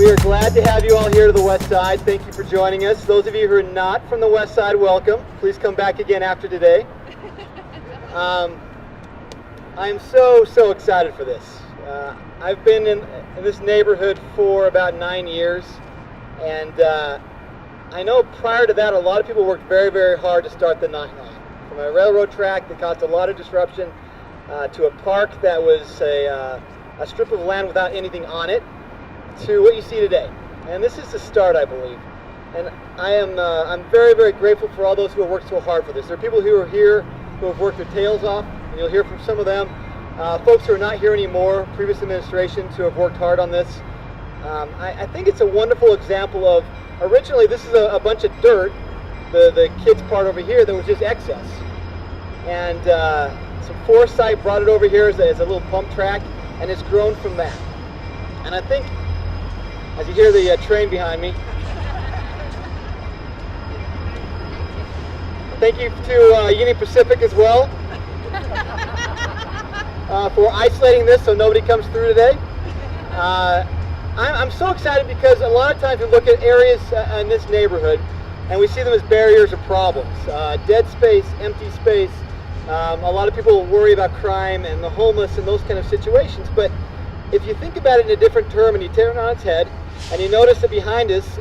We are glad to have you all here to the West Side. Thank you for joining us. Those of you who are not from the West Side, welcome. Please come back again after today. I am so excited for this. I've been in this neighborhood for about 9 years, and I know prior to that a lot of people worked very hard to start the 9 line. From a railroad track that caused a lot of disruption to a park that was a strip of land without anything on it, to what you see today. And this is the start, I believe. And I'm very grateful for all those who have worked so hard for this. There are people who are here who have worked their tails off, and you'll hear from some of them. Folks who are not here anymore, previous administrations who have worked hard on this. I think it's a wonderful example of, originally this is a bunch of dirt, the kids part over here, that was just excess. And some foresight brought it over here as a little pump track, and it's grown from that. And I think, as you hear the train behind me, thank you to Union Pacific as well for isolating this so nobody comes through today. I'm so excited because a lot of times we look at areas in this neighborhood and we see them as barriers or problems. Dead space, empty space. A lot of people worry about crime and the homeless and those kind of situations, but if you think about it in a different term and you turn it on its head and you notice that behind us,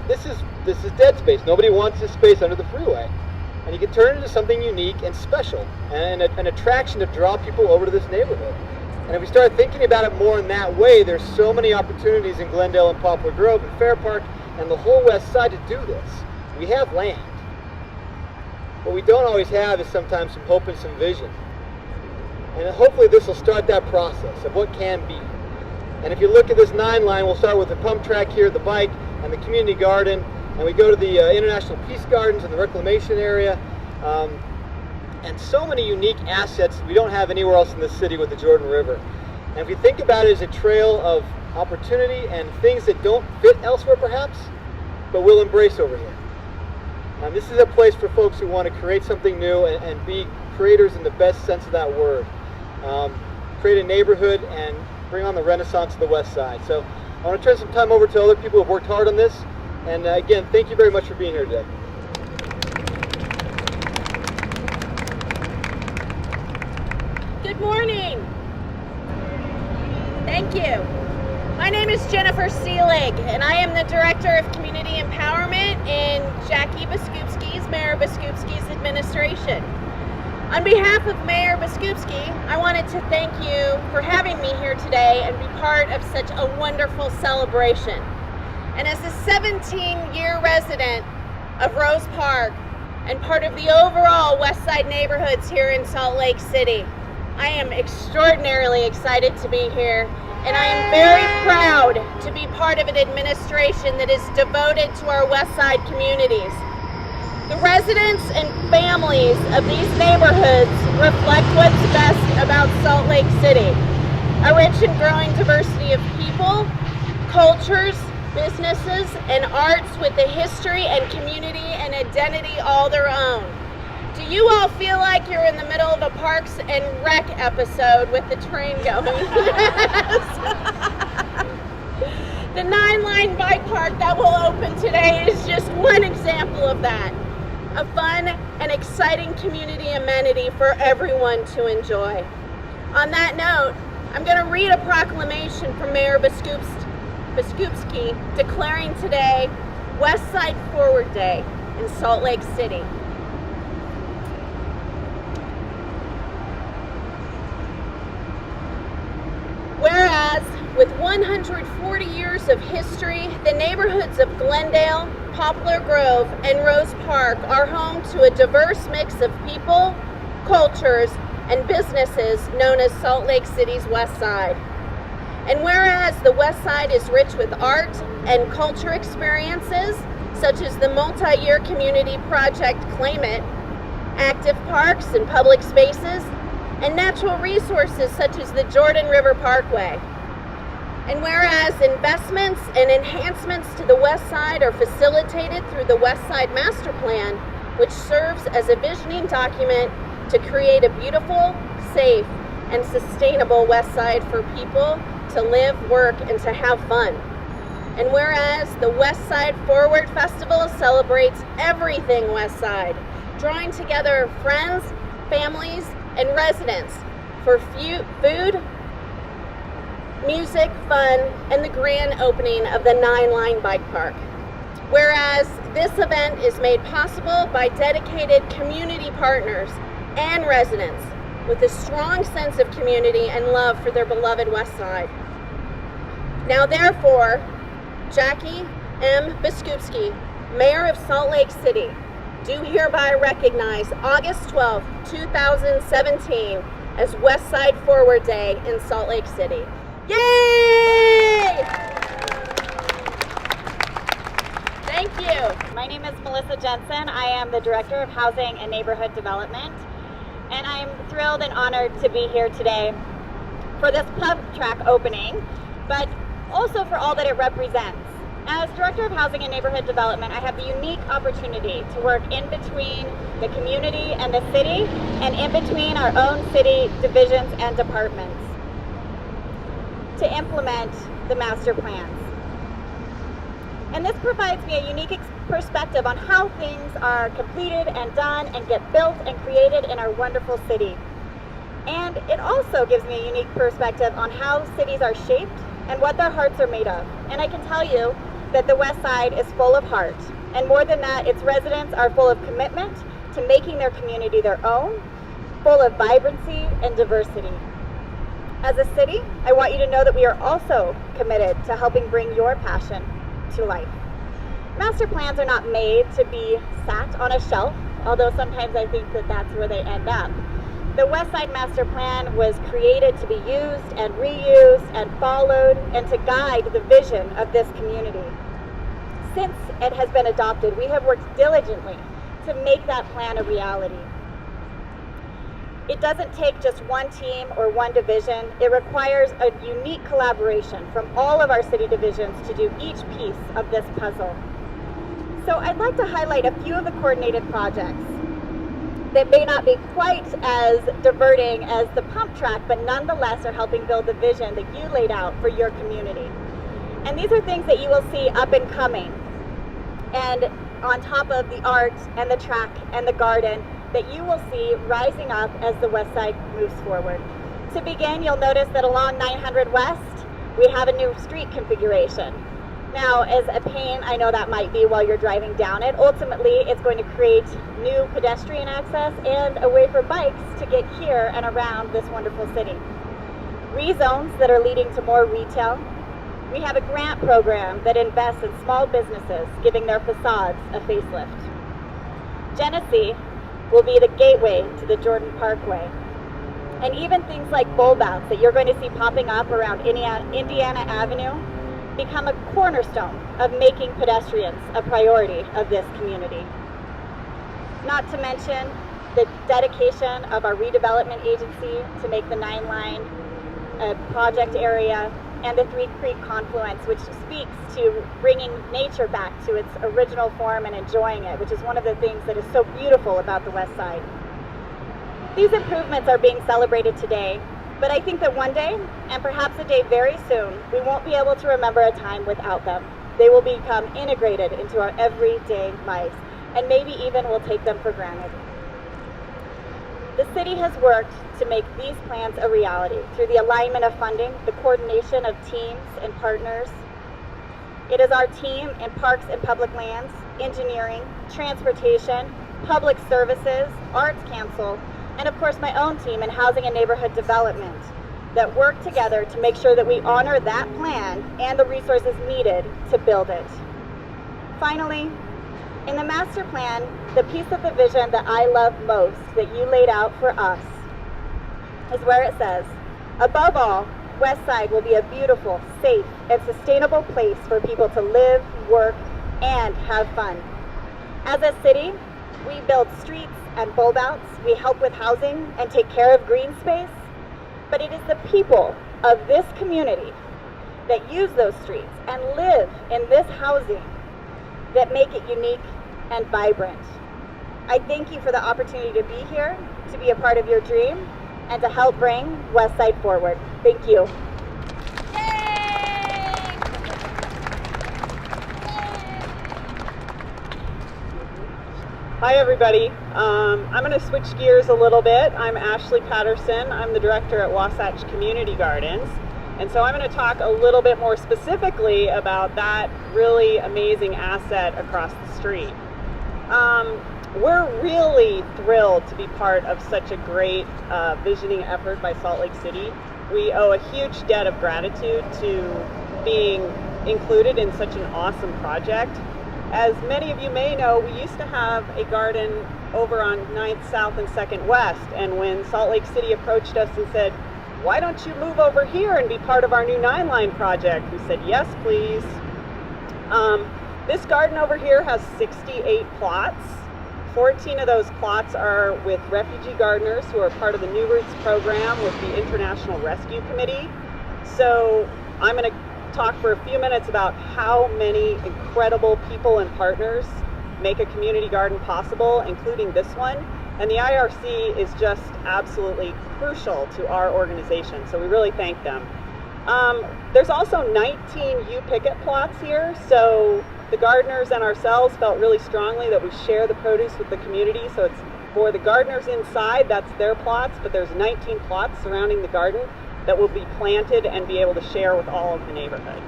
this is dead space. Nobody wants this space under the freeway. And you can turn it into something unique and special and an attraction to draw people over to this neighborhood. And if we start thinking about it more in that way, there's so many opportunities in Glendale and Poplar Grove and Fair Park and the whole West Side to do this. We have land. What we don't always have is sometimes some hope and some vision. And hopefully this will start that process of what can be. And if you look at this 9 line, we'll start with the pump track here, the bike, and the community garden. And we go to the International Peace Gardens and the reclamation area. And so many unique assets we don't have anywhere else in the city with the Jordan River. And if you think about it as a trail of opportunity and things that don't fit elsewhere perhaps, but we'll embrace over here. This is a place for folks who want to create something new and be creators in the best sense of that word. Create a neighborhood and bring on the renaissance of the West Side. So I want to turn some time over to other people who have worked hard on this. And again, thank you very much for being here today. Good morning. Thank you. My name is Jennifer SEELIG, and I am the Director of Community Empowerment in Jackie Biskupski's, Mayor Biskupski's administration. On behalf of Mayor Biskupski, I wanted to thank you for having me here today and be part of such a wonderful celebration. And as a 17-year resident of Rose Park and part of the overall West Side neighborhoods here in Salt Lake City, I am extraordinarily excited to be here, and I am very proud to be part of an administration that is devoted to our West Side communities. The residents and families of these neighborhoods reflect what's best about Salt Lake City. A rich and growing diversity of people, cultures, businesses, and arts with a history and community and identity all their own. Do you all feel like you're in the middle of a Parks and Rec episode with the train going? The 9-line bike park that will open today is just one example of that. A fun and exciting community amenity for everyone to enjoy. On that note, I'm going to read a proclamation from Mayor Biskupski declaring today Westside Forward Day in Salt Lake City. Whereas, with 140 years of history, the neighborhoods of Glendale, Poplar Grove, and Rose Park are home to a diverse mix of people, cultures, and businesses known as Salt Lake City's West Side. And whereas the West Side is rich with art and culture experiences, such as the multi-year community project Claim It, active parks and public spaces, and natural resources such as the Jordan River Parkway. And whereas investments and enhancements to the West Side are facilitated through the Westside Master Plan, which serves as a visioning document to create a beautiful, safe, and sustainable West Side for people to live, work, and to have fun. And whereas the Westside Forward Festival celebrates everything Westside, drawing together friends, families, and residents for food, music, fun, and the grand opening of the 9-line bike park. Whereas this event is made possible by dedicated community partners and residents with a strong sense of community and love for their beloved Westside. Now therefore, Jackie M. Biskupski, Mayor of Salt Lake City, do hereby recognize August 12, 2017 as Westside Forward Day in Salt Lake City. Yay! Thank you. My name is Melissa JENSEN. I am the Director of Housing and Neighborhood Development, and I'm thrilled and honored to be here today for this pub track opening, but also for all that it represents. As Director of Housing and Neighborhood Development, I have the unique opportunity to work in between the community and the city, and in between our own city divisions and departments to implement the master plans. And this provides me a unique perspective on how things are completed and done and get built and created in our wonderful city. And it also gives me a unique perspective on how cities are shaped and what their hearts are made of. And I can tell you that the West Side is full of heart. And more than that, its residents are full of commitment to making their community their own, full of vibrancy and diversity. As a city, I want you to know that we are also committed to helping bring your passion to life. Master plans are not made to be sat on a shelf, although sometimes I think that that's where they end up. The Westside Master Plan was created to be used and reused and followed and to guide the vision of this community. Since it has been adopted, we have worked diligently to make that plan a reality. It doesn't take just one team or one division. It requires a unique collaboration from all of our city divisions to do each piece of this puzzle. So I'd like to highlight a few of the coordinated projects that may not be quite as diverting as the pump track, but nonetheless are helping build the vision that you laid out for your community. And these are things that you will see up and coming, and on top of the art and the track and the garden that you will see rising up as the West Side moves forward. To begin, you'll notice that along 900 West, we have a new street configuration. Now, as a pain, I know that might be while you're driving down it, ultimately it's going to create new pedestrian access and a way for bikes to get here and around this wonderful city. Rezones that are leading to more retail. We have a grant program that invests in small businesses, giving their facades a facelift. JENSEN will be the gateway to the Jordan Parkway. And even things like bulb outs that you're going to see popping up around Indiana Avenue become a cornerstone of making pedestrians a priority of this community. Not to mention the dedication of our redevelopment agency to make the 9-line a project area, and the Three Creek confluence, which speaks to bringing nature back to its original form and enjoying it, which is one of the things that is so beautiful about the West Side. These improvements are being celebrated today, but I think that one day, and perhaps a day very soon, we won't be able to remember a time without them. They will become integrated into our everyday lives, and maybe even we'll take them for granted. The city has worked to make these plans a reality through the alignment of funding, the coordination of teams and partners. It is our team in Parks and Public Lands, Engineering, Transportation, Public Services, Arts Council, and of course my own team in Housing and Neighborhood Development that work together to make sure that we honor that plan and the resources needed to build it. Finally, in the master plan, the piece of the vision that I love most that you laid out for us is where it says, above all, West Side will be a beautiful, safe, and sustainable place for people to live, work, and have fun. As a city, we build streets and bulb outs, we help with housing and take care of green space, but it is the people of this community that use those streets and live in this housing that make it unique and vibrant. I thank you for the opportunity to be here, to be a part of your dream, and to help bring Westside forward. Thank you. Yay! Hi everybody. I'm going to switch gears a little bit. I'm Ashley Patterson. I'm the director at Wasatch Community Gardens. And so I'm going to talk a little bit more specifically about that really amazing asset across the street. We're really thrilled to be part of such a great visioning effort by Salt Lake City. We owe a huge debt of gratitude to being included in such an awesome project. As many of you may know, we used to have a garden over on 9th South and 2nd West, and when Salt Lake City approached us and said, why don't you move over here and be part of our new 9-line project? We said, yes, please. This garden over here has 68 plots. 14 of those plots are with refugee gardeners who are part of the New Roots program with the International Rescue Committee. So I'm going to talk for a few minutes about how many incredible people and partners make a community garden possible, including this one. And the IRC is just absolutely crucial to our organization, so we really thank them. There's also 19 U-picket plots here, so the gardeners and ourselves felt really strongly that we share the produce with the community. So it's for the gardeners inside, that's their plots, but there's 19 plots surrounding the garden that will be planted and be able to share with all of the neighborhood.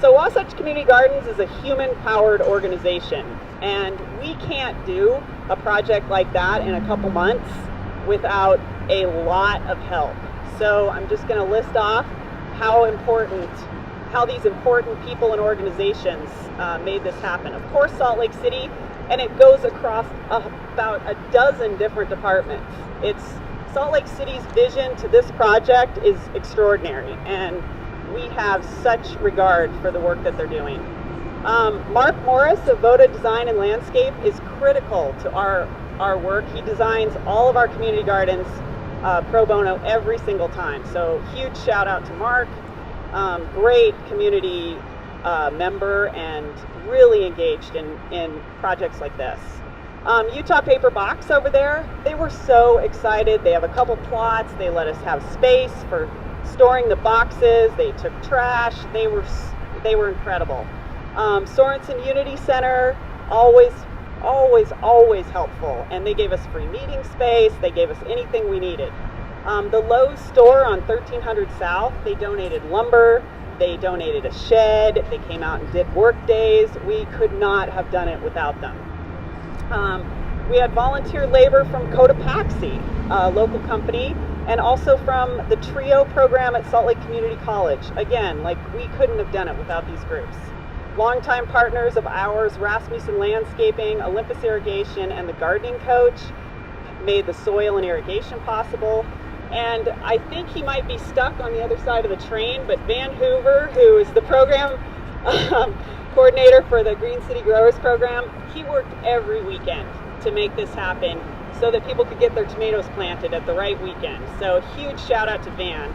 So Wasatch Community Gardens is a human-powered organization, and we can't do a project like that in a couple months without a lot of help. So I'm just going to list off how these important people and organizations made this happen. Of course, Salt Lake City, and it goes across about a dozen different departments. Salt Lake City's vision to this project is extraordinary, and we have such regard for the work that they're doing. Mark Morris of Voda Design and Landscape is critical to our work. He designs all of our community gardens pro bono every single time. So huge shout out to Mark. Great community member and really engaged in projects like this. Utah Paper Box over there, they were so excited. They have a couple plots. They let us have space for storing the boxes. They took trash. They were incredible. Sorensen Unity Center, always helpful. And they gave us free meeting space. They gave us anything we needed. The Lowe's store on 1300 South, they donated lumber. They donated a shed. They came out and did work days. We could not have done it without them. We had volunteer labor from Cotopaxi, a local company, and also from the TRIO program at Salt Lake Community College. Again, we couldn't have done it without these groups. Longtime partners of ours, Rasmussen Landscaping, Olympus Irrigation, and the Gardening Coach made the soil and irrigation possible. And I think he might be stuck on the other side of the train, but Van Hoover, who is the program coordinator for the Green City Growers program, he worked every weekend to make this happen so that people could get their tomatoes planted at the right weekend. So huge shout out to Van.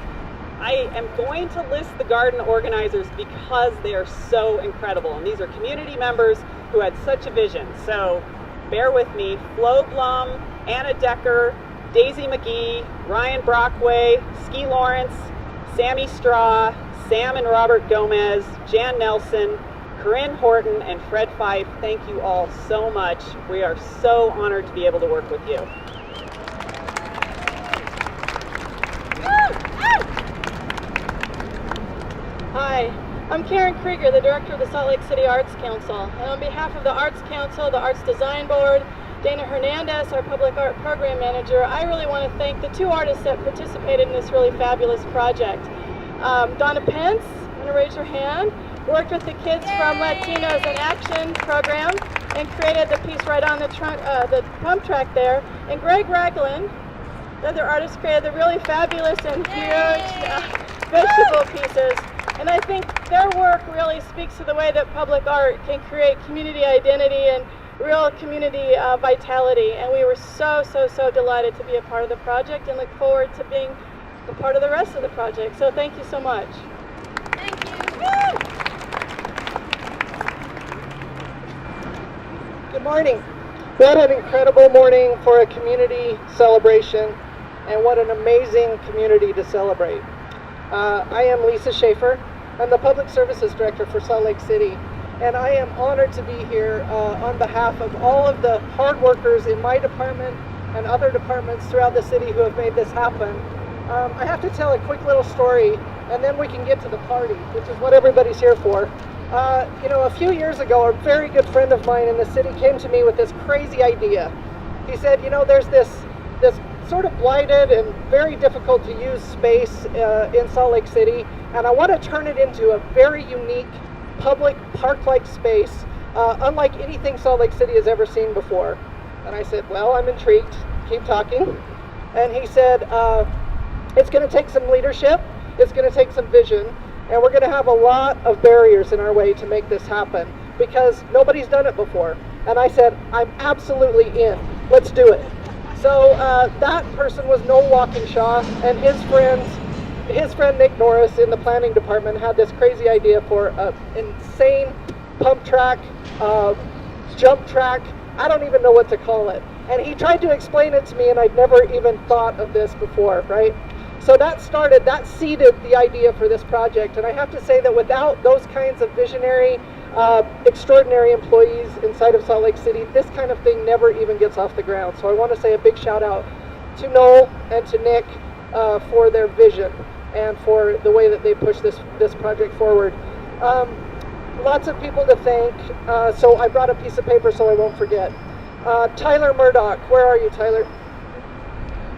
I am going to list the garden organizers because they are so incredible, and these are community members who had such a vision. So bear with me. Flo Blum, Anna Decker, Daisy McGee, Ryan Brockway, Ski Lawrence, Sammy Straw, Sam and Robert Gomez, Jan Nelson, Corinne Horton, and Fred Fife. Thank you all so much. We are so honored to be able to work with you. Hi, I'm Karen KRIEGER, the director of the Salt Lake City Arts Council. And on behalf of the Arts Council, the Arts Design Board, Dana Hernandez, our public art program manager, I really want to thank the two artists that participated in this really fabulous project. Donna Pence, I'm going to raise your hand, worked with the kids from Latinos in Action program and created the piece right on the pump track there. And Greg Ragland, the other artist, created the really fabulous and huge vegetable pieces. And I think their work really speaks to the way that public art can create community identity and real community vitality. And we were so delighted to be a part of the project and look forward to being a part of the rest of the project. So thank you so much. Thank you. Good morning. We had an incredible morning for a community celebration, and what an amazing community to celebrate. I am Lisa SHAFFER. I'm the Public Services Director for Salt Lake City, and I am honored to be here on behalf of all of the hard workers in my department and other departments throughout the city who have made this happen. I have to tell a quick little story, and then we can get to the party, which is what everybody's here for. You know, a few years ago, a very good friend of mine in the city came to me with this crazy idea. He said, you know, there's this sort of blighted and very difficult to use space in Salt Lake City, and I want to turn it into a very unique public park-like space, unlike anything Salt Lake City has ever seen before. And I said, well, I'm intrigued. Keep talking. And he said, it's going to take some leadership, it's going to take some vision, and we're going to have a lot of barriers in our way to make this happen, because nobody's done it before. And I said, I'm absolutely in. Let's do it. So that person was Noel Walkinshaw, and his friend Nick Norris in the planning department had this crazy idea for an insane pump track, jump track, I don't even know what to call it. And he tried to explain it to me, and I'd never even thought of this before, right? So that seeded the idea for this project. And I have to say that without those kinds of visionary, extraordinary employees inside of Salt Lake City, this kind of thing never even gets off the ground. So I want to say a big shout out to Noel and to Nick for their vision and for the way that they push this project forward. Lots of people to thank, so I brought a piece of paper so I won't forget. Tyler Murdoch, where are you, Tyler?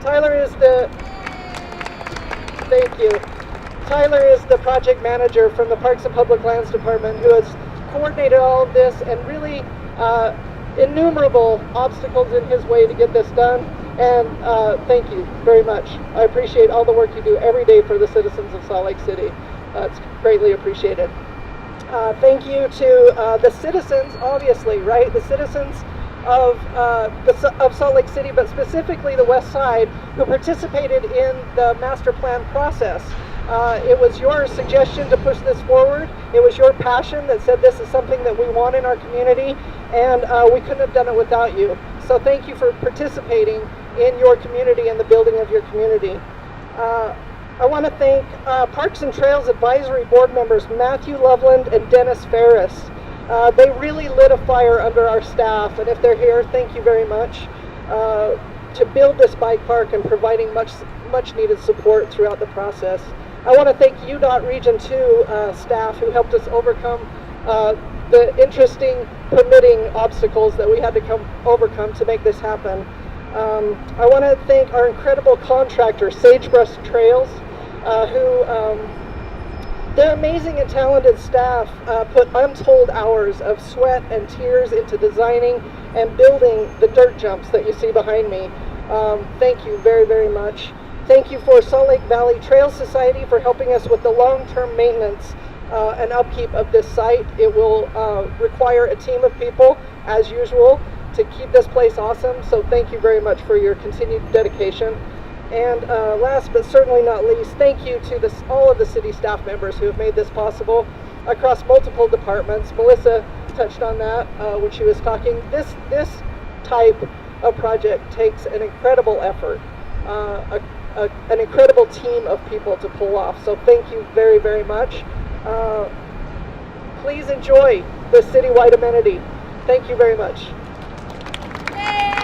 Tyler is thank you. Tyler is the project manager from the Parks and Public Lands Department who has coordinated all of this and really innumerable obstacles in his way to get this done. And thank you very much. I appreciate all the work you do every day for the citizens of Salt Lake City. It's greatly appreciated. Thank you to the citizens, obviously, right? The citizens of Salt Lake City, but specifically the West Side, who participated in the master plan process. It was your suggestion to push this forward. It was your passion that said this is something that we want in our community, and we couldn't have done it without you. So thank you for participating in your community and the building of your community. I want to thank Parks and Trails Advisory Board members Matthew Loveland and Dennis Ferris. They really lit a fire under our staff, and if they're here, thank you very much to build this bike park and providing much needed support throughout the process. I want to thank UDOT Region 2 staff who helped us overcome the interesting permitting obstacles that we had to overcome to make this happen. I want to thank our incredible contractor, Sagebrush Trails, who their amazing and talented staff put untold hours of sweat and tears into designing and building the dirt jumps that you see behind me. Thank you very, very much. Thank you for Salt Lake Valley Trail Society for helping us with the long-term maintenance and upkeep of this site. It will require a team of people, as usual, to keep this place awesome. So thank you very much for your continued dedication. And last but certainly not least, thank you to all of the city staff members who have made this possible across multiple departments. Melissa touched on that when she was talking. This type of project takes an incredible effort, an incredible team of people to pull off. So thank you very, very much. Please enjoy this citywide amenity. Thank you very much. Yay!